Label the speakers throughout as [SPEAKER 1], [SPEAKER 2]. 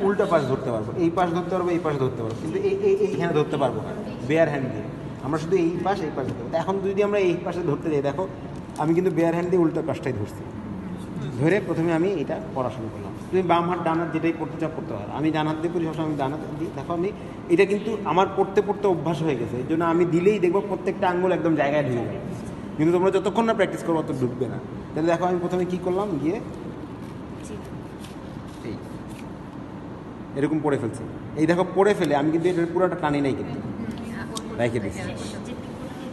[SPEAKER 1] উল্টা পাশ ধরতে পারবো, এই পাশ ধরতে পারবো, এই পাশ ধরতে পারবো, কিন্তু এইখানে ধরতে পারবো না বেয়ার হ্যান্ড দিয়ে। আমরা শুধু এই পাশ ধরতে পারবো। এখন যদি আমরা এই পাশে ধরতে যাই, দেখো আমি কিন্তু বেয়ার হ্যান্ড দিয়ে উল্টা পাশটাই ধরছি। ধরে প্রথমে আমি এটা পড়া শুরু করলাম। তুমি বাম হাত ডান হাত যেটাই পড়তে চাও পড়তে পারো। আমি ডান হাত দিয়ে পড়ি, সবসময় আমি ডান হাত দিই। দেখো আমি এটা কিন্তু আমার পড়তে পড়তে অভ্যাস হয়ে গেছে, এই জন্য আমি দিলেই দেখবো প্রত্যেকটা আঙ্গুল একদম জায়গায় ঢুকে যাবে। কিন্তু তোমরা যতক্ষণ না প্র্যাকটিস করবো অত ঢুকবে না। তাহলে দেখো আমি প্রথমে কী করলাম, গিয়ে এই এরকম পড়ে ফেলছি। এই দেখো পড়ে ফেলে আমি কিন্তু এটা পুরোটা টানি নাই, কিন্তু রেখে দিচ্ছি।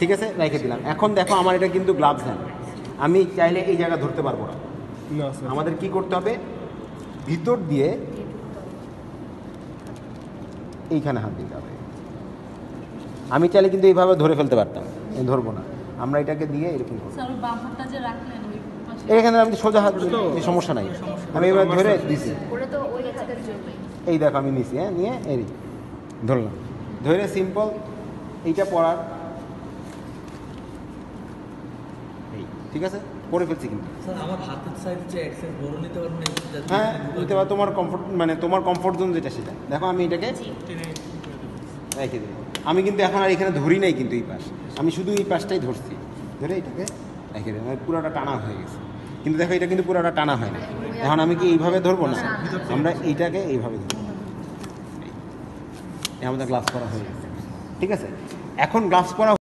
[SPEAKER 1] ঠিক আছে, রেখে দিলাম। এখন দেখো আমার এটা কিন্তু গ্লাভস হ্যান্ড, আমি চাইলে এই জায়গা ধরতে পারবো না। আমাদের কি করতে হবে, ভিতর দিয়ে এইখানে হাত দিতে হবে। আমি চাইলে কিন্তু এইভাবে ধরে ফেলতে পারতাম, ধরবো না। আমরা এটাকে দিয়ে এরকম করবো। এখানে আমি সোজা হাত, সমস্যা নাই। আমি এবার ধরে দিছি, এই দেখো আমি নিছি, হ্যাঁ, নিয়ে এই ধরলাম, ধরে সিম্পল এইটা পড়ার এই। ঠিক আছে, পড়ে ফেলছি। কিন্তু
[SPEAKER 2] আমার হাতের সাইজ যে এক্সেস বড় নিতে পারবো না?
[SPEAKER 1] হ্যাঁ নিতে পারো, তোমার কমফোর্ট, মানে তোমার কমফোর্ট জোন যেটা সেটা। দেখো আমি এটাকে রেখে দিই। আমি কিন্তু এখন আর এখানে ধরি নাই, কিন্তু এই পাশ আমি শুধু এই পাশটাই ধরছি, ধরে এটাকে রেখে দিই। পুরোটা টানা হয়ে গেছে, কিন্তু দেখো এটা কিন্তু পুরোটা টানা হয় না। এখন আমি কি এইভাবে ধরবো না, আমরা এইটাকে এইভাবে ধরবো। আমাদের গ্লাভস পরা হয়ে গেছে। ঠিক আছে, এখন গ্লাভস পরা